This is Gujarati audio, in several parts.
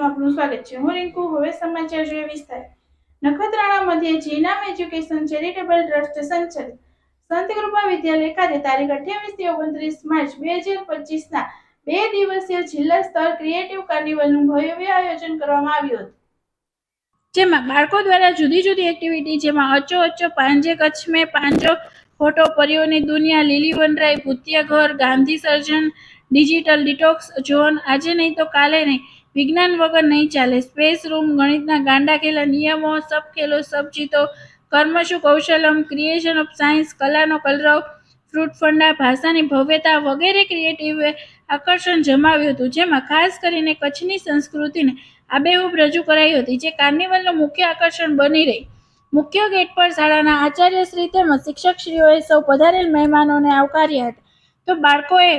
ન્યૂઝમાં આપનું સ્વાગત છે। હું રિંકુ। હવે સમાચાર જોઈએ વિસ્તાર। નખત્રાણા મધ્યે જીનામ એજ્યુકેશન ચેરિટેબલ ટ્રસ્ટ સંચાલિત સંત કૃપા વિદ્યાલય ખાતે તારીખ 28 થી 29 માર્ચ 2025 ના 2 દિવસીય જિલ્લા સ્તર ક્રિએટિવ કાર્નિવલનું ભવ્ય આયોજન કરવામાં આવ્યું હતું, જેમાં બાળકો દ્વારા જુદી જુદી એક્ટિવિટી જેમાં અચ્ચો અચ્ચો પાંજે કચ્છ में પાંજો, ફોટો परियों दुनिया, લીલી વનરાય, ભૂતિયા ઘર, ગાંધી સર્જન, ડિજિટલ ડિટોક્સ ઝોન, આજે નહીં તો કાલે નહીં, વિજ્ઞાન વગર નહીં ચાલે, સ્પેસ રૂમ, ગણિતના ગાંડા ખેલા નિયમો, સબ ખેલો સબ જીતો, કર્મશુ કૌશલમ, ક્રિએશન ઓફ સાયન્સ, કલાનો કલરવ, ફ્રૂટ ફંડા, ભાષાની ભવ્યતા વગેરે ક્રિએટિવ આકર્ષણ જમાવ્યું હતું, જેમાં ખાસ કરીને કચ્છની સંસ્કૃતિને આબેહૂબ રજૂ કરાઈ હતી, જે કાર્નિવલનું મુખ્ય આકર્ષણ બની રહી। મુખ્ય ગેટ પર શાળાના આચાર્યશ્રી તેમજ શિક્ષકશ્રીઓએ સૌ પધારેલ મહેમાનોને આવકાર્યા હતા, તો બાળકોએ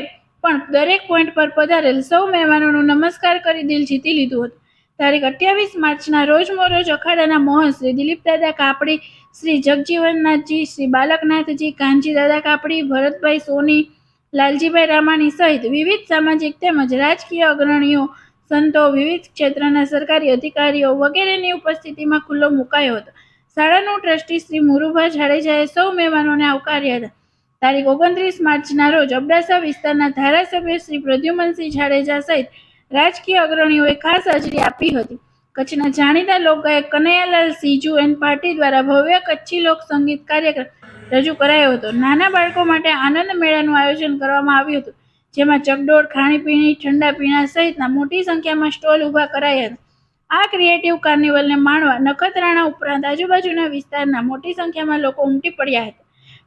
પણ દરેક પોઈન્ટ પર પધારેલ સૌ મહેમાનોનો નમસ્કાર કરી દિલ જીતી લીધું હતું। તારીખ 28 માર્ચના રોજ મોરોજ અખાડાના મોહન શ્રી દિલીપદાદા કાપડી, શ્રી જગજીવનનાથજી, શ્રી બાલકનાથજી, કાનજી દાદા કાપડી, ભરતભાઈ સોની, લાલજીભાઈ રામાણી સહિત વિવિધ સામાજિક તેમજ રાજકીય અગ્રણીઓ, સંતો, વિવિધ ક્ષેત્રના સરકારી અધિકારીઓ વગેરેની ઉપસ્થિતિમાં ખુલ્લો મુકાયો હતો। શાળાનું ટ્રસ્ટી શ્રી મુરુભા જાડેજાએ સૌ મહેમાનોને આવકાર્યા હતા। તારીખ 29 માર્ચના રોજ અબડાસા વિસ્તારના ધારાસભ્ય શ્રી પ્રદ્યુમનસિંહ જાડેજા સહિત રાજકીય અગ્રણીઓએ ખાસ હાજરી આપી હતી। કચ્છના જાણીતા લોકગાયક કનૈયાલાલ સીજુ એન્ડ પાર્ટી દ્વારા ભવ્ય કચ્છી લોક સંગીત કાર્યક્રમ રજૂ કરાયો હતો। નાના બાળકો માટે આનંદ મેળાનું આયોજન કરવામાં આવ્યું હતું, જેમાં ચકડોળ, ખાણીપીણી, ઠંડા પીણા સહિતના મોટી સંખ્યામાં સ્ટોલ ઊભા કરાયા હતા। આ ક્રિએટિવ કાર્નિવલને માણવા નખત્રાણા ઉપરાંત આજુબાજુના વિસ્તારના મોટી સંખ્યામાં લોકો ઉમટી પડ્યા હતા।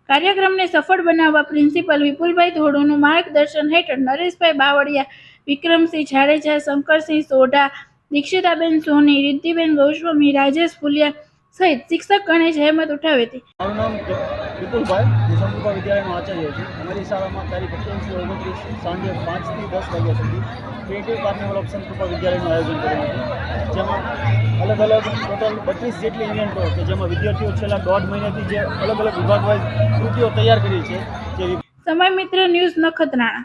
કાર્યક્રમને સફળ બનાવવા પ્રિન્સિપલ વિપુલભાઈ ધોળુનું માર્ગદર્શન હેઠળ નરેશભાઈ બાવળિયા, વિક્રમસિંહ જાડેજા, શંકરસિંહ સોઢા, દીક્ષિતાબેન સોની, રિદ્ધિબેન ગોસ્વામી, રાજેશ ફુલિયા સહિત શિક્ષક ગણે જહેમત ઉઠાવી હતી। મારું નામ વિપુલભાઈ, હું સંત કૃપા વિદ્યાલયનો આચાર્ય છું। અમારી શાળામાં તારીખ 28 સાંજે 5 થી 10 વાગ્યા સુધી ક્રિએટિવ કાર્નિવલ ઓફ સંત કૃપા વિદ્યાલયનું આયોજન કર્યું હતું, જેમાં અલગ અલગ ટોટલ 32 જેટલી ઇવેન્ટો કે જેમાં વિદ્યાર્થીઓ છેલ્લા 1.5 મહિનાથી જે અલગ અલગ વિભાગ વાઇઝ કૃતિઓ તૈયાર કરી છે। સમય મિત્ર ન્યૂઝ, નખત્રાણા।